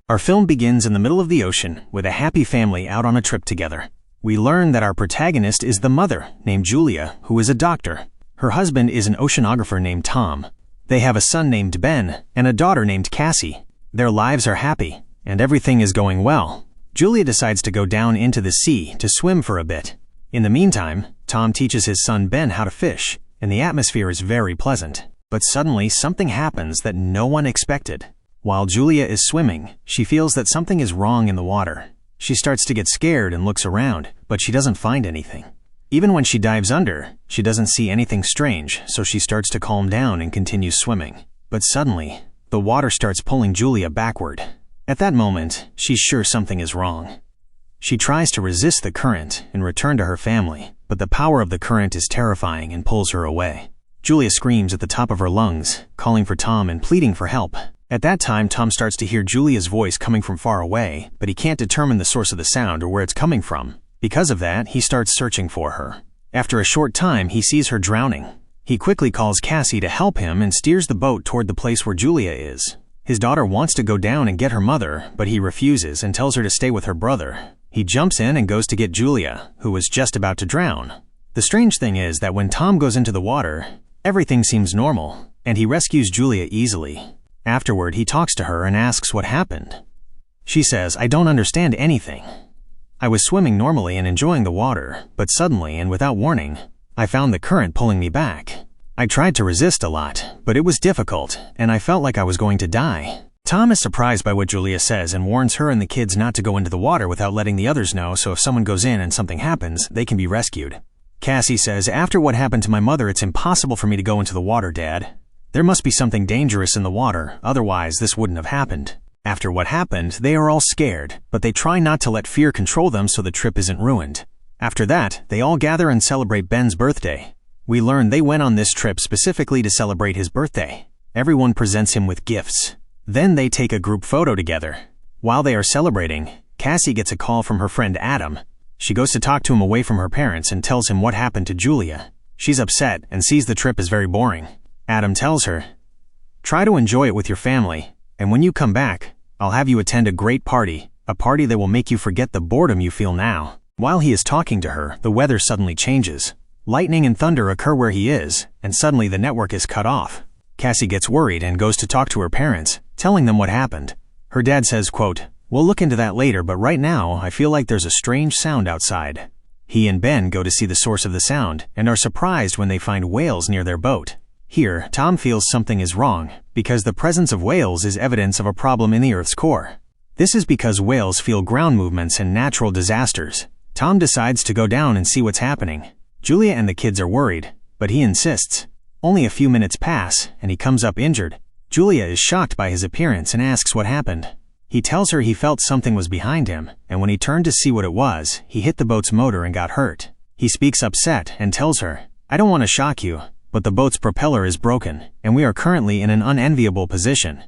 Our film begins in the middle of the ocean with a happy family out on a trip together. We learn that our protagonist is the mother, named Julia, who is a doctor. Her husband is an oceanographer named Tom. They have a son named Ben and a daughter named Cassie. Their lives are happy, and everything is going well. Julia decides to go down into the sea to swim for a bit. In the meantime, Tom teaches his son Ben how to fish, and the atmosphere is very pleasant. But suddenly, something happens that no one expected. While Julia is swimming, she feels that something is wrong in the water. She starts to get scared and looks around, but she doesn't find anything. Even when she dives under, she doesn't see anything strange, so she starts to calm down and continues swimming. But suddenly, the water starts pulling Julia backward. At that moment, she's sure something is wrong. She tries to resist the current and return to her family, but the power of the current is terrifying and pulls her away. Julia screams at the top of her lungs, calling for Tom and pleading for help. At that time, Tom starts to hear Julia's voice coming from far away, but he can't determine the source of the sound or where it's coming from. Because of that, he starts searching for her. After a short time, he sees her drowning. He quickly calls Cassie to help him and steers the boat toward the place where Julia is. His daughter wants to go down and get her mother, but he refuses and tells her to stay with her brother. He jumps in and goes to get Julia, who was just about to drown. The strange thing is that when Tom goes into the water, everything seems normal, and he rescues Julia easily. Afterward, he talks to her and asks what happened. She says, "I don't understand anything. I was swimming normally and enjoying the water, but suddenly and without warning, I found the current pulling me back. I tried to resist a lot, but it was difficult, and I felt like I was going to die." Tom is surprised by what Julia says and warns her and the kids not to go into the water without letting the others know, so if someone goes in and something happens, they can be rescued. Cassie says, "After what happened to my mother, it's impossible for me to go into the water, Dad. There must be something dangerous in the water, otherwise this wouldn't have happened." After what happened, they are all scared, but they try not to let fear control them so the trip isn't ruined. After that, they all gather and celebrate Ben's birthday. We learn they went on this trip specifically to celebrate his birthday. Everyone presents him with gifts. Then they take a group photo together. While they are celebrating, Cassie gets a call from her friend Adam. She goes to talk to him away from her parents and tells him what happened to Julia. She's upset and sees the trip as very boring. Adam tells her, "Try to enjoy it with your family, and when you come back, I'll have you attend a great party, a party that will make you forget the boredom you feel now." While he is talking to her, the weather suddenly changes. Lightning and thunder occur where he is, and suddenly the network is cut off. Cassie gets worried and goes to talk to her parents, telling them what happened. Her dad says, quote, "We'll look into that later, but right now I feel like there's a strange sound outside." He and Ben go to see the source of the sound and are surprised when they find whales near their boat. Here, Tom feels something is wrong, because the presence of whales is evidence of a problem in the Earth's core. This is because whales feel ground movements and natural disasters. Tom decides to go down and see what's happening. Julia and the kids are worried, but he insists. Only a few minutes pass, and he comes up injured. Julia is shocked by his appearance and asks what happened. He tells her he felt something was behind him, and when he turned to see what it was, he hit the boat's motor and got hurt. He speaks upset and tells her, "I don't want to shock you, but the boat's propeller is broken, and we are currently in an unenviable position.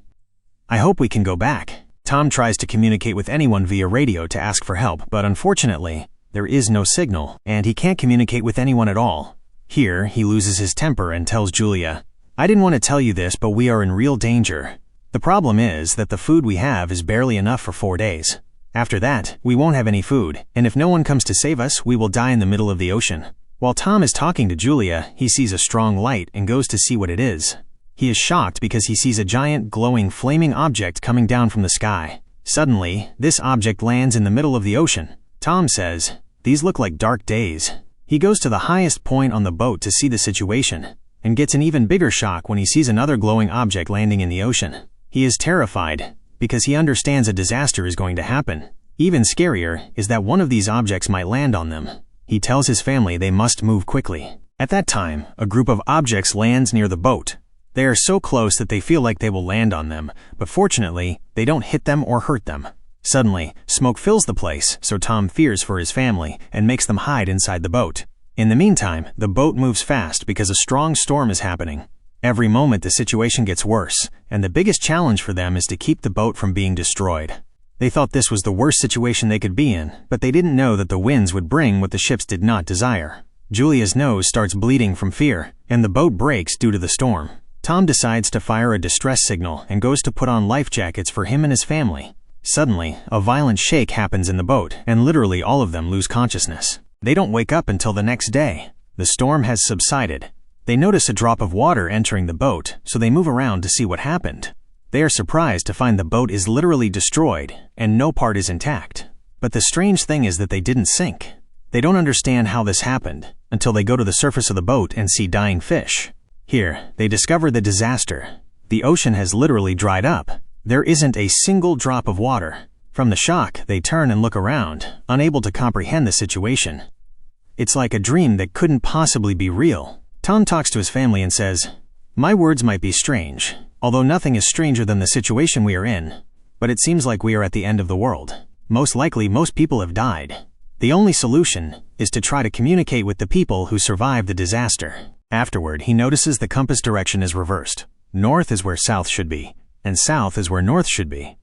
I hope we can go back." Tom tries to communicate with anyone via radio to ask for help, but unfortunately, there is no signal, and he can't communicate with anyone at all. Here, he loses his temper and tells Julia, "I didn't want to tell you this, but we are in real danger. The problem is that the food we have is barely enough for 4 days. After that, we won't have any food, and if no one comes to save us, we will die in the middle of the ocean." While Tom is talking to Julia, he sees a strong light and goes to see what it is. He is shocked because he sees a giant, glowing, flaming object coming down from the sky. Suddenly, this object lands in the middle of the ocean. Tom says, "These look like dark days." He goes to the highest point on the boat to see the situation, and gets an even bigger shock when he sees another glowing object landing in the ocean. He is terrified, because he understands a disaster is going to happen. Even scarier is that one of these objects might land on them. He tells his family they must move quickly. At that time, a group of objects lands near the boat. They are so close that they feel like they will land on them, but fortunately, they don't hit them or hurt them. Suddenly, smoke fills the place, so Tom fears for his family and makes them hide inside the boat. In the meantime, the boat moves fast because a strong storm is happening. Every moment the situation gets worse, and the biggest challenge for them is to keep the boat from being destroyed. They thought this was the worst situation they could be in, but they didn't know that the winds would bring what the ships did not desire. Julia's nose starts bleeding from fear, and the boat breaks due to the storm. Tom decides to fire a distress signal and goes to put on life jackets for him and his family. Suddenly, a violent shake happens in the boat, and literally all of them lose consciousness. They don't wake up until the next day. The storm has subsided. They notice a drop of water entering the boat, so they move around to see what happened. They are surprised to find the boat is literally destroyed, and no part is intact. But the strange thing is that they didn't sink. They don't understand how this happened, until they go to the surface of the boat and see dying fish. Here, they discover the disaster. The ocean has literally dried up. There isn't a single drop of water. From the shock, they turn and look around, unable to comprehend the situation. It's like a dream that couldn't possibly be real. Tom talks to his family and says, "My words might be strange, although nothing is stranger than the situation we are in. But it seems like we are at the end of the world. Most likely, most people have died. The only solution is to try to communicate with the people who survived the disaster." Afterward, he notices the compass direction is reversed. North is where south should be, and south is where north should be.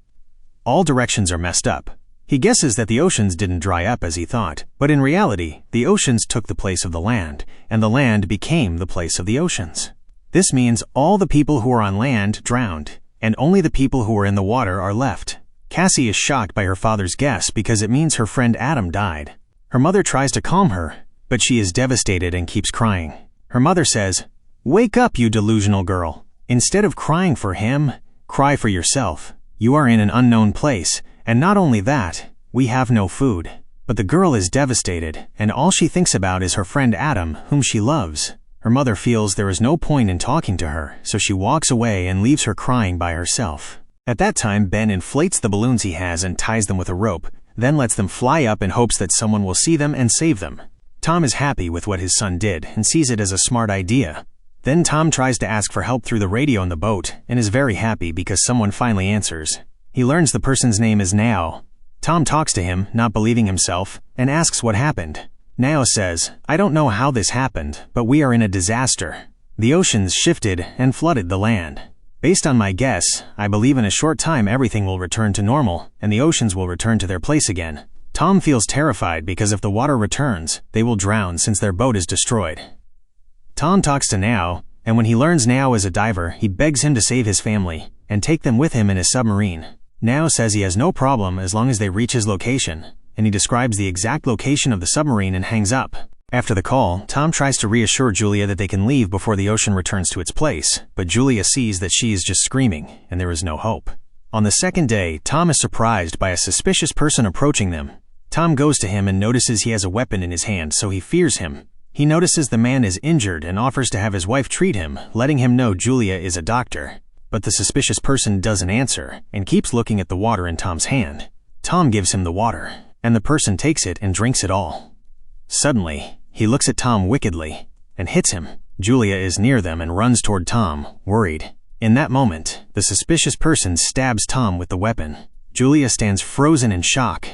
All directions are messed up. He guesses that the oceans didn't dry up as he thought, but in reality, the oceans took the place of the land, and the land became the place of the oceans. This means all the people who are on land drowned, and only the people who are in the water are left. Cassie is shocked by her father's guess because it means her friend Adam died. Her mother tries to calm her, but she is devastated and keeps crying. Her mother says, "Wake up, you delusional girl. Instead of crying for him, cry for yourself. You are in an unknown place, and not only that, we have no food." But the girl is devastated, and all she thinks about is her friend Adam, whom she loves. Her mother feels there is no point in talking to her, so she walks away and leaves her crying by herself. At that time, Ben inflates the balloons he has and ties them with a rope, then lets them fly up in hopes that someone will see them and save them. Tom is happy with what his son did and sees it as a smart idea. Then Tom tries to ask for help through the radio in the boat and is very happy because someone finally answers. He learns the person's name is Nao. Tom talks to him, not believing himself, and asks what happened. Nao says, "I don't know how this happened, but we are in a disaster. The oceans shifted and flooded the land. Based on my guess, I believe in a short time everything will return to normal, and the oceans will return to their place again." Tom feels terrified because if the water returns, they will drown since their boat is destroyed. Tom talks to Nao, and when he learns Nao is a diver, he begs him to save his family and take them with him in his submarine. Nao says he has no problem as long as they reach his location, and he describes the exact location of the submarine and hangs up. After the call, Tom tries to reassure Julia that they can leave before the ocean returns to its place, but Julia sees that she is just screaming, and there is no hope. On the second day, Tom is surprised by a suspicious person approaching them. Tom goes to him and notices he has a weapon in his hand, so he fears him. He notices the man is injured and offers to have his wife treat him, letting him know Julia is a doctor. But the suspicious person doesn't answer, and keeps looking at the water in Tom's hand. Tom gives him the water, and the person takes it and drinks it all. Suddenly, he looks at Tom wickedly and hits him. Julia is near them and runs toward Tom, worried. In that moment, the suspicious person stabs Tom with the weapon. Julia stands frozen in shock.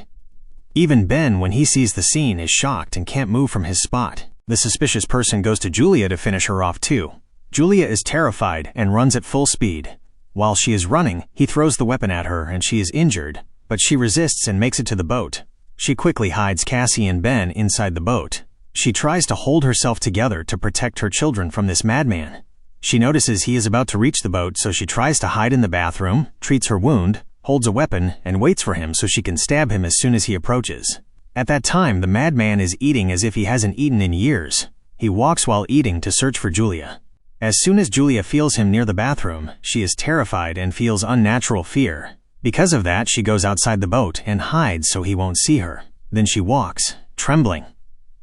Even Ben, when he sees the scene, is shocked and can't move from his spot. The suspicious person goes to Julia to finish her off too. Julia is terrified and runs at full speed. While she is running, he throws the weapon at her and she is injured, but she resists and makes it to the boat. She quickly hides Cassie and Ben inside the boat. She tries to hold herself together to protect her children from this madman. She notices he is about to reach the boat, so she tries to hide in the bathroom, treats her wound, holds a weapon, and waits for him so she can stab him as soon as he approaches. At that time, the madman is eating as if he hasn't eaten in years. He walks while eating to search for Julia. As soon as Julia feels him near the bathroom, she is terrified and feels unnatural fear. Because of that, she goes outside the boat and hides so he won't see her. Then she walks, trembling.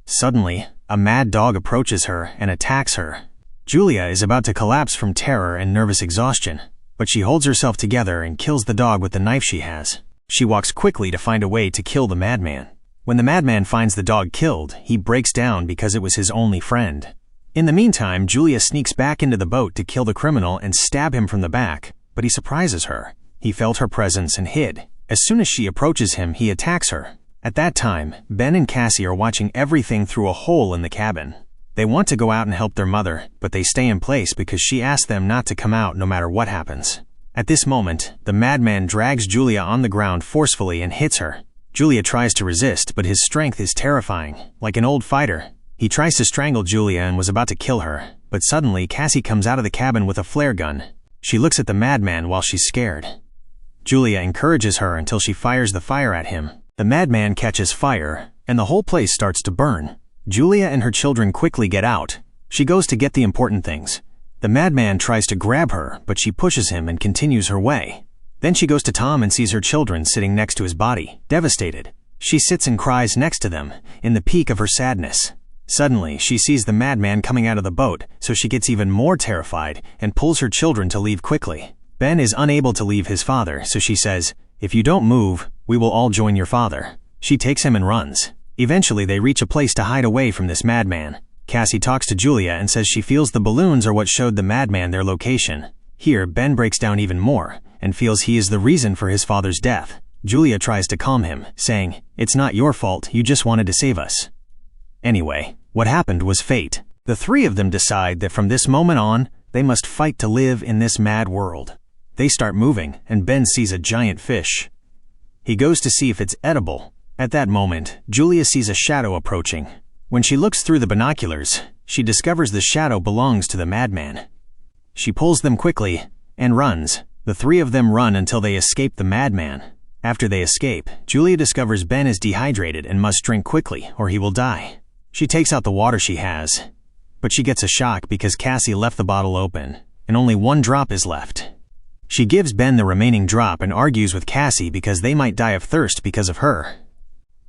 Suddenly, a mad dog approaches her and attacks her. Julia is about to collapse from terror and nervous exhaustion, but she holds herself together and kills the dog with the knife she has. She walks quickly to find a way to kill the madman. When the madman finds the dog killed, he breaks down because it was his only friend. In the meantime, Julia sneaks back into the boat to kill the criminal and stab him from the back, but he surprises her. He felt her presence and hid. As soon as she approaches him, he attacks her. At that time, Ben and Cassie are watching everything through a hole in the cabin. They want to go out and help their mother, but they stay in place because she asks them not to come out no matter what happens. At this moment, the madman drags Julia on the ground forcefully and hits her. Julia tries to resist, but his strength is terrifying, like an old fighter. He tries to strangle Julia and was about to kill her, but suddenly Cassie comes out of the cabin with a flare gun. She looks at the madman while she's scared. Julia encourages her until she fires the fire at him. The madman catches fire, and the whole place starts to burn. Julia and her children quickly get out. She goes to get the important things. The madman tries to grab her, but she pushes him and continues her way. Then she goes to Tom and sees her children sitting next to his body, devastated. She sits and cries next to them, in the peak of her sadness. Suddenly, she sees the madman coming out of the boat, so she gets even more terrified and pulls her children to leave quickly. Ben is unable to leave his father, so she says, "If you don't move, we will all join your father." She takes him and runs. Eventually, they reach a place to hide away from this madman. Cassie talks to Julia and says she feels the balloons are what showed the madman their location. Here, Ben breaks down even more and feels he is the reason for his father's death. Julia tries to calm him, saying, "It's not your fault, you just wanted to save us." Anyway, what happened was fate. The three of them decide that from this moment on, they must fight to live in this mad world. They start moving, and Ben sees a giant fish. He goes to see if it's edible. At that moment, Julia sees a shadow approaching. When she looks through the binoculars, she discovers the shadow belongs to the madman. She pulls them quickly and runs. The three of them run until they escape the madman. After they escape, Julia discovers Ben is dehydrated and must drink quickly or he will die. She takes out the water she has, but she gets a shock because Cassie left the bottle open, and only one drop is left. She gives Ben the remaining drop and argues with Cassie because they might die of thirst because of her.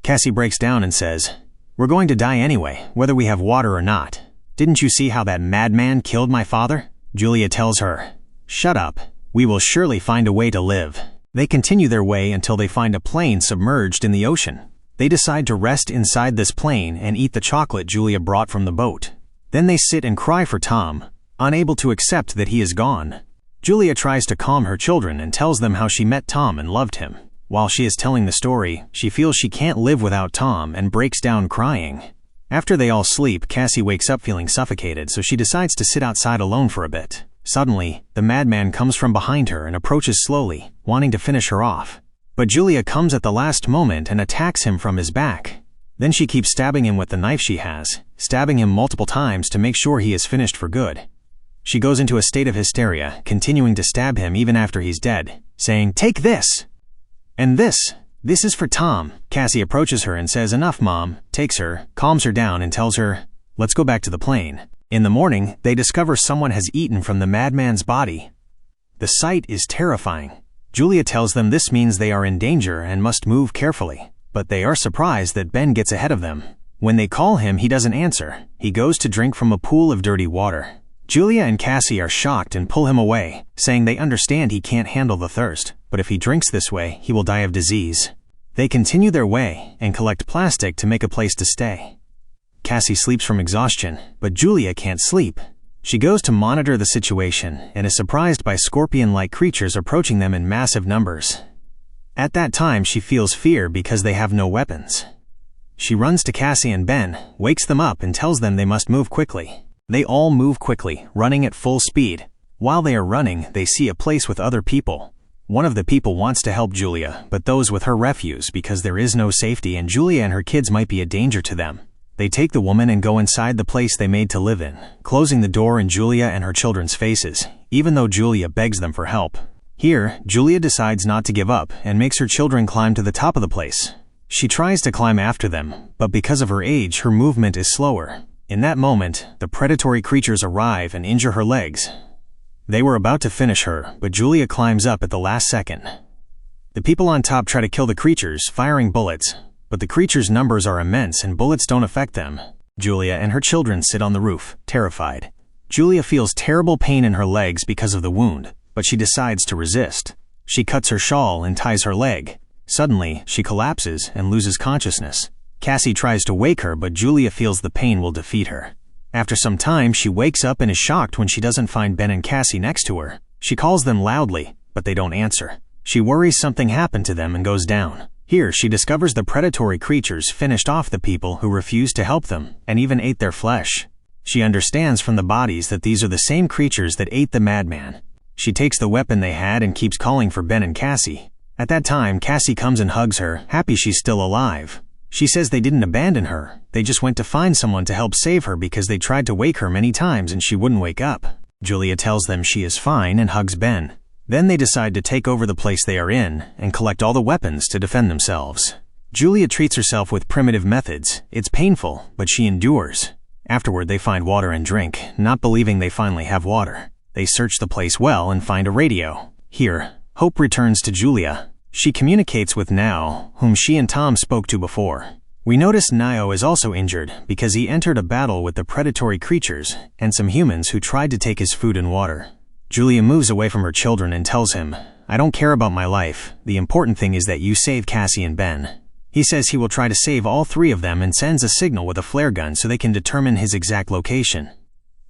Cassie breaks down and says, "We're going to die anyway, whether we have water or not. Didn't you see how that madman killed my father?" Julia tells her, "Shut up. We will surely find a way to live." They continue their way until they find a plane submerged in the ocean. They decide to rest inside this plane and eat the chocolate Julia brought from the boat. Then they sit and cry for Tom, unable to accept that he is gone. Julia tries to calm her children and tells them how she met Tom and loved him. While she is telling the story, she feels she can't live without Tom and breaks down crying. After they all sleep, Cassie wakes up feeling suffocated, so she decides to sit outside alone for a bit. Suddenly, the madman comes from behind her and approaches slowly, wanting to finish her off. But Julia comes at the last moment and attacks him from his back. Then she keeps stabbing him with the knife she has, stabbing him multiple times to make sure he is finished for good. She goes into a state of hysteria, continuing to stab him even after he's dead, saying, "Take this! And this is for Tom." Cassie approaches her and says, "Enough, Mom," takes her, calms her down and tells her, "Let's go back to the plane." In the morning, they discover someone has eaten from the madman's body. The sight is terrifying. Julia tells them this means they are in danger and must move carefully, but they are surprised that Ben gets ahead of them. When they call him, he doesn't answer. He goes to drink from a pool of dirty water. Julia and Cassie are shocked and pull him away, saying they understand he can't handle the thirst, but if he drinks this way, he will die of disease. They continue their way and collect plastic to make a place to stay. Cassie sleeps from exhaustion, but Julia can't sleep. She goes to monitor the situation and is surprised by scorpion-like creatures approaching them in massive numbers. At that time, she feels fear because they have no weapons. She runs to Cassie and Ben, wakes them up and tells them they must move quickly. They all move quickly, running at full speed. While they are running, they see a place with other people. One of the people wants to help Julia, but those with her refuse because there is no safety and Julia and her kids might be a danger to them. They take the woman and go inside the place they made to live in, closing the door in Julia and her children's faces, even though Julia begs them for help. Here, Julia decides not to give up and makes her children climb to the top of the place. She tries to climb after them, but because of her age, her movement is slower. In that moment, the predatory creatures arrive and injure her legs. They were about to finish her, but Julia climbs up at the last second. The people on top try to kill the creatures, firing bullets, but the creatures' numbers are immense and bullets don't affect them. Julia and her children sit on the roof, terrified. Julia feels terrible pain in her legs because of the wound, but she decides to resist. She cuts her shawl and ties her leg. Suddenly, she collapses and loses consciousness. Cassie tries to wake her, but Julia feels the pain will defeat her. After some time, she wakes up and is shocked when she doesn't find Ben and Cassie next to her. She calls them loudly, but they don't answer. She worries something happened to them and goes down. Here, she discovers the predatory creatures finished off the people who refused to help them and even ate their flesh. She understands from the bodies that these are the same creatures that ate the madman. She takes the weapon they had and keeps calling for Ben and Cassie. At that time, Cassie comes and hugs her, happy she's still alive. She says they didn't abandon her, they just went to find someone to help save her because they tried to wake her many times and she wouldn't wake up. Julia tells them she is fine and hugs Ben. Then they decide to take over the place they are in and collect all the weapons to defend themselves. Julia treats herself with primitive methods. It's painful, but she endures. Afterward, they find water and drink, not believing they finally have water. They search the place well and find a radio. Here, hope returns to Julia. She communicates with Nao, whom she and Tom spoke to before. We notice Nao is also injured because he entered a battle with the predatory creatures and some humans who tried to take his food and water. Julia moves away from her children and tells him, "I don't care about my life. The important thing is that you save Cassie and Ben." He says he will try to save all three of them and sends a signal with a flare gun so they can determine his exact location.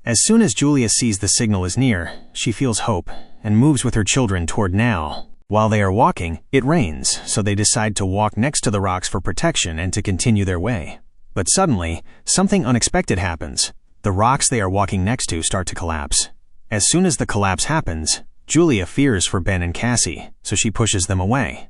As soon as Julia sees the signal is near, she feels hope and moves with her children toward Nao. While they are walking, it rains, so they decide to walk next to the rocks for protection and to continue their way. But suddenly, something unexpected happens. The rocks they are walking next to start to collapse. As soon as the collapse happens, Julia fears for Ben and Cassie, so she pushes them away.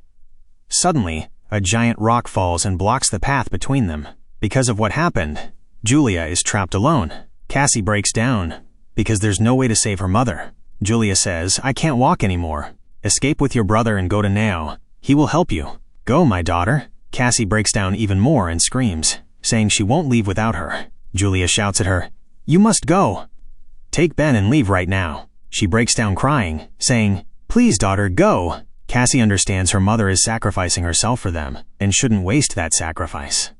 Suddenly, a giant rock falls and blocks the path between them. Because of what happened, Julia is trapped alone. Cassie breaks down because there's no way to save her mother. Julia says, "I can't walk anymore. Escape with your brother and go to Nao. He will help you. Go, my daughter." Cassie breaks down even more and screams, saying she won't leave without her. Julia shouts at her, "You must go. Take Ben and leave right now." She breaks down crying, saying, "Please, daughter, go." Cassie understands her mother is sacrificing herself for them and shouldn't waste that sacrifice.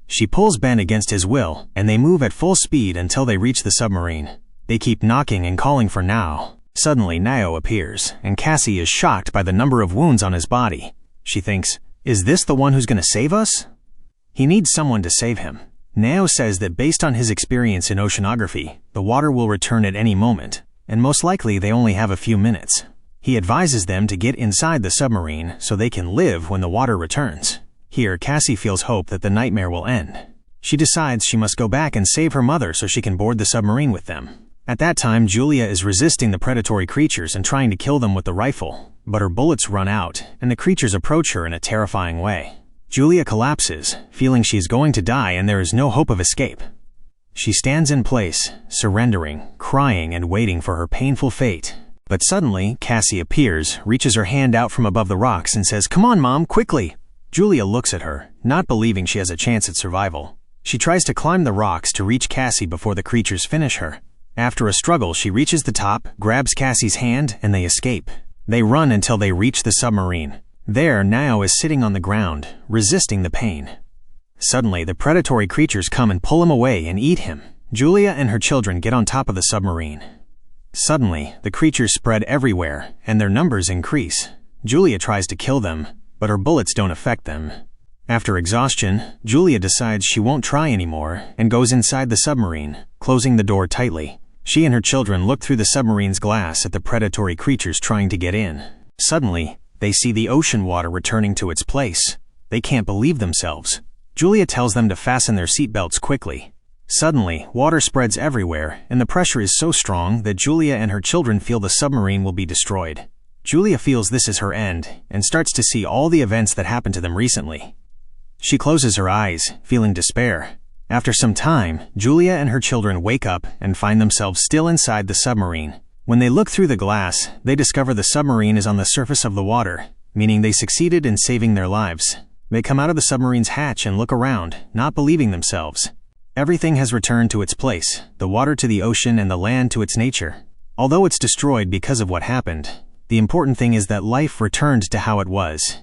She pulls Ben against his will, and they move at full speed until they reach the submarine. They keep knocking and calling for Nao. Suddenly, Nao appears, and Cassie is shocked by the number of wounds on his body. She thinks, "Is this the one who's going to save us?" He needs someone to save him. Nao says that based on his experience in oceanography, the water will return at any moment, and most likely they only have a few minutes. He advises them to get inside the submarine so they can live when the water returns. Here, Cassie feels hope that the nightmare will end. She decides she must go back and save her mother so she can board the submarine with them. At that time, Julia is resisting the predatory creatures and trying to kill them with the rifle, but her bullets run out, and the creatures approach her in a terrifying way. Julia collapses, feeling she is going to die and there is no hope of escape. She stands in place, surrendering, crying, and waiting for her painful fate. But suddenly, Cassie appears, reaches her hand out from above the rocks, and says, "Come on, Mom, quickly!" Julia looks at her, not believing she has a chance at survival. She tries to climb the rocks to reach Cassie before the creatures finish her. After a struggle, she reaches the top, grabs Cassie's hand, and they escape. They run until they reach the submarine. There, Nao is sitting on the ground, resisting the pain. Suddenly, the predatory creatures come and pull him away and eat him. Julia and her children get on top of the submarine. Suddenly, the creatures spread everywhere, and their numbers increase. Julia tries to kill them, but her bullets don't affect them. After exhaustion, Julia decides she won't try anymore and goes inside the submarine, closing the door tightly. She and her children look through the submarine's glass at the predatory creatures trying to get in. Suddenly, they see the ocean water returning to its place. They can't believe themselves. Julia tells them to fasten their seatbelts quickly. Suddenly, water spreads everywhere, and the pressure is so strong that Julia and her children feel the submarine will be destroyed. Julia feels this is her end, and starts to see all the events that happened to them recently. She closes her eyes, feeling despair. After some time, Julia and her children wake up and find themselves still inside the submarine. When they look through the glass, they discover the submarine is on the surface of the water, meaning they succeeded in saving their lives. They come out of the submarine's hatch and look around, not believing themselves. Everything has returned to its place, the water to the ocean and the land to its nature. Although it's destroyed because of what happened, the important thing is that life returned to how it was.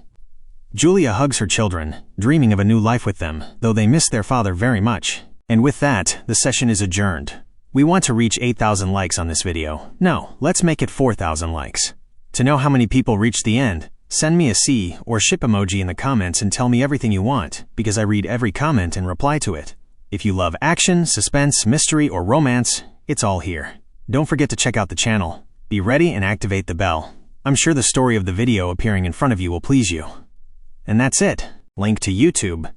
Julia hugs her children, dreaming of a new life with them, though they miss their father very much. And with that, the session is adjourned. We want to reach 8,000 likes on this video. No, let's make it 4,000 likes. To know how many people reached the end, send me a C or ship emoji in the comments and tell me everything you want, because I read every comment and reply to it. If you love action, suspense, mystery, or romance, it's all here. Don't forget to check out the channel. Be ready and activate the bell. I'm sure the story of the video appearing in front of you will please you. And that's it. Link to YouTube,